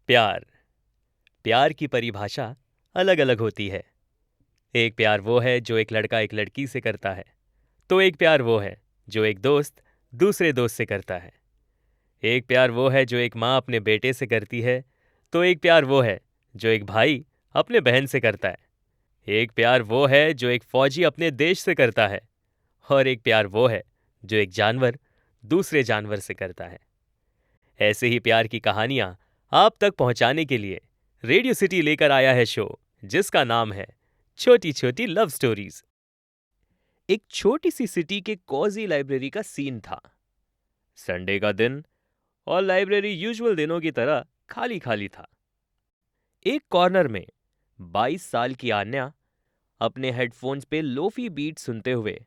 प्यार। प्यार की परिभाषा अलग अलग होती है। एक प्यार वो है जो एक लड़का एक लड़की से करता है, तो एक प्यार वो है जो एक दोस्त दूसरे दोस्त से करता है। एक प्यार वो है जो एक माँ अपने बेटे से करती है, तो एक प्यार वो है जो एक भाई अपने बहन से करता है। एक प्यार वो है जो एक फौजी अपने देश से करता है, और एक प्यार वो है जो एक जानवर दूसरे जानवर से करता है। ऐसे ही प्यार की कहानियां आप तक पहुंचाने के लिए रेडियो सिटी लेकर आया है शो जिसका नाम है छोटी छोटी लव स्टोरीज। एक छोटी सी सिटी के कॉजी लाइब्रेरी का सीन था। संडे का दिन और लाइब्रेरी यूजुअल दिनों की तरह खाली खाली था। एक कॉर्नर में 22 साल की आन्या अपने हेडफोन्स पे लोफी बीट सुनते हुए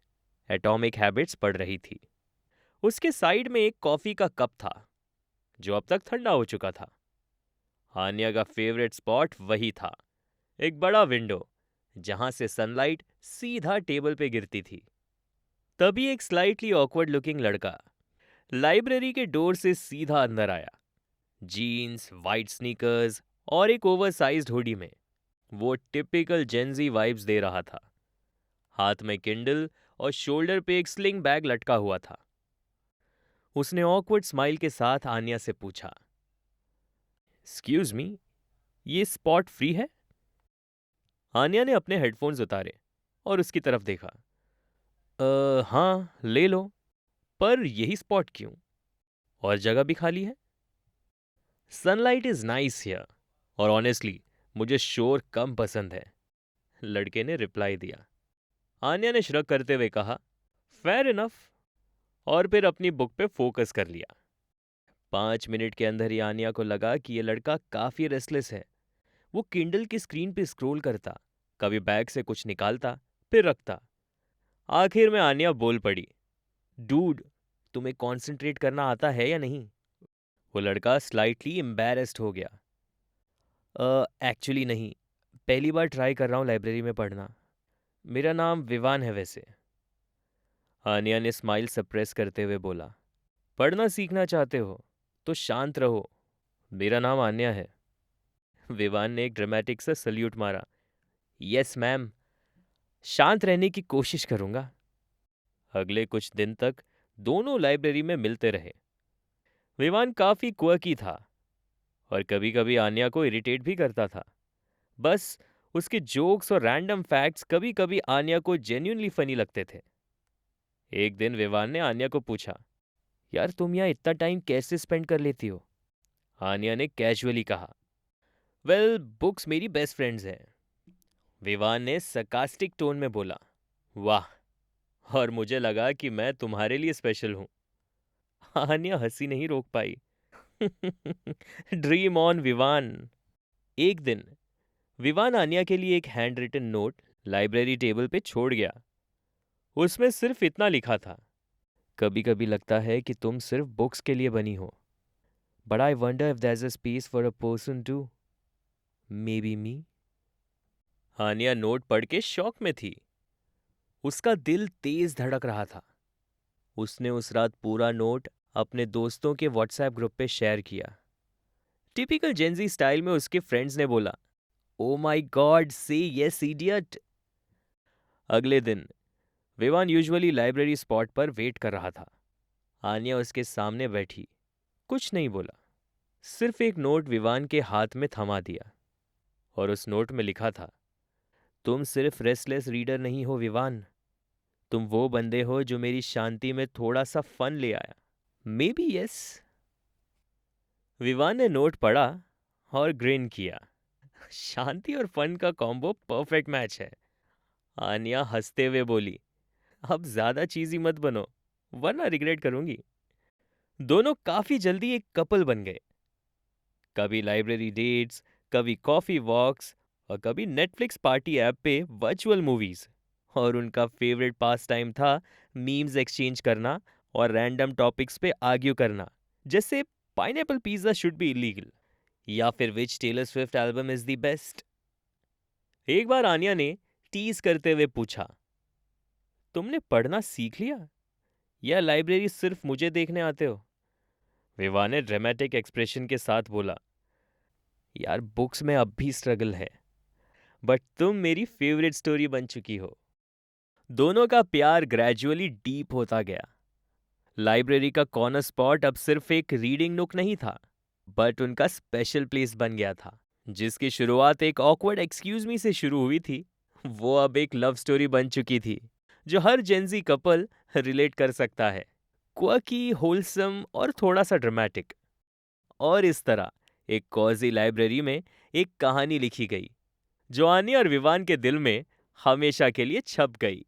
एटॉमिक हैबिट्स पढ़ रही थी। उसके साइड में एक कॉफी का कप था जो अब तक ठंडा हो चुका था। आन्या का फेवरेट स्पॉट वही था, एक बड़ा विंडो जहां से सनलाइट सीधा टेबल पे गिरती थी। तभी एक स्लाइटली ऑकवर्ड लुकिंग लड़का लाइब्रेरी के डोर से सीधा अंदर आया। जीन्स, वाइट स्नीकर्स और एक ओवरसाइज्ड हुडी में वो टिपिकल जेंजी वाइब्स दे रहा था। हाथ में किंडल और शोल्डर पे एक स्लिंग बैग लटका हुआ था। उसने ऑकवर्ड स्माइल के साथ आन्या से पूछा, एक्सक्यूज मी, ये स्पॉट फ्री है? आन्या ने अपने हेडफोन्स उतारे और उसकी तरफ देखा। हाँ, ले लो, पर यही स्पॉट क्यों? और जगह भी खाली है। सनलाइट इज नाइस हियर, और ऑनेस्टली मुझे शोर कम पसंद है, लड़के ने रिप्लाई दिया। आन्या ने श्रग करते हुए कहा, फेयर इनफ, और फिर अपनी बुक पे फोकस कर लिया। 5 मिनट के अंदर ही आन्या को लगा कि ये लड़का काफी रेस्टलेस है। वो किंडल की स्क्रीन पे स्क्रॉल करता, कभी बैग से कुछ निकालता, फिर रखता। आखिर में आन्या बोल पड़ी, डूड, तुम्हें कॉन्सेंट्रेट करना आता है या नहीं? वो लड़का स्लाइटली एम्बैरेस्ड हो गया। एक्चुअली नहीं, पहली बार ट्राई कर रहा हूँ लाइब्रेरी में पढ़ना। मेरा नाम विवान है वैसे। आन्या ने स्माइल सप्रेस करते हुए बोला, पढ़ना सीखना चाहते हो तो शांत रहो, मेरा नाम आन्या है। विवान ने एक ड्रामेटिक सा सल्यूट मारा। यस मैम, शांत रहने की कोशिश करूंगा। अगले कुछ दिन तक दोनों लाइब्रेरी में मिलते रहे। विवान काफी क्वर्की था और कभी कभी आन्या को इरिटेट भी करता था। बस उसके जोक्स और रैंडम फैक्ट्स कभी कभी आन्या को जेन्युइनली फनी लगते थे। एक दिन विवान ने आन्या को पूछा, यार तुम यहाँ इतना टाइम कैसे स्पेंड कर लेती हो? आन्या ने कैजुअली कहा, वेल, बुक्स मेरी बेस्ट फ्रेंड्स हैं। विवान ने सरकास्टिक टोन में बोला, वाह, और मुझे लगा कि मैं तुम्हारे लिए स्पेशल हूं। आन्या हंसी नहीं रोक पाई। Dream on Vivaan. एक दिन विवान आन्या के लिए एक hand written note library table पे छोड़ गया। उसमें सिर्फ इतना लिखा था, कभी कभी लगता है कि तुम सिर्फ बुक्स के लिए बनी हो, but I wonder if there is a space for a person to, maybe me. Aanya note पढ़ के शॉक में थी। उसका दिल तेज धड़क रहा था। उसने उस रात पूरा नोट अपने दोस्तों के व्हाट्सएप ग्रुप पे शेयर किया। टिपिकल जेंजी स्टाइल में उसके फ्रेंड्स ने बोला, ओ माई गॉड, से यस इडियट। अगले दिन विवान यूजुअली लाइब्रेरी स्पॉट पर वेट कर रहा था। आन्या उसके सामने बैठी, कुछ नहीं बोला, सिर्फ एक नोट विवान के हाथ में थमा दिया। और उस नोट में लिखा था, तुम सिर्फ रेस्टलेस रीडर नहीं हो विवान, तुम वो बंदे हो जो मेरी शांति में थोड़ा सा फन ले आया, मे बी यस। विवान ने नोट पढ़ा और ग्रिन किया। शांति और फन का कॉम्बो परफेक्ट मैच है। आन्या हंसते हुए बोली, अब ज्यादा चीजी मत बनो वरना रिग्रेट करूंगी। दोनों काफी जल्दी एक कपल बन गए। कभी लाइब्रेरी डेट्स, कभी कॉफी वॉक्स, और कभी नेटफ्लिक्स पार्टी ऐप पे वर्चुअल मूवीज। और उनका फेवरेट पास टाइम था मीम्स एक्सचेंज करना और रैंडम टॉपिक्स पे आर्ग्यू करना, जैसे pineapple pizza should be illegal या फिर which Taylor Swift album is the best. एक बार आन्या ने टीज करते हुए पूछा, तुमने पढ़ना सीख लिया या लाइब्रेरी सिर्फ मुझे देखने आते हो? विवा ने ड्रामेटिक एक्सप्रेशन के साथ बोला, यार बुक्स में अब भी स्ट्रगल है, बट तुम मेरी फेवरेट स्टोरी बन चुकी हो। दोनों का प्यार ग्रेजुअली डीप होता गया। लाइब्रेरी का कॉर्नर स्पॉट अब सिर्फ एक रीडिंग नुक नहीं था, बट उनका स्पेशल प्लेस बन गया था। जिसकी शुरुआत एक ऑकवर्ड एक्सक्यूज मी से शुरू हुई थी, वो अब एक लव स्टोरी बन चुकी थी, जो हर जेंजी कपल रिलेट कर सकता है। क्वर्की, होलसम और थोड़ा सा ड्रामेटिक। और इस तरह एक कॉजी लाइब्रेरी में एक कहानी लिखी गई, जो आनी और विवान के दिल में हमेशा के लिए छप गई।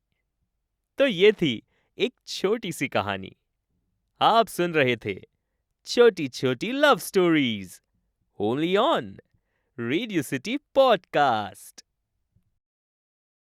तो ये थी एक छोटी सी कहानी। आप सुन रहे थे छोटी छोटी love stories, only on radio city podcast.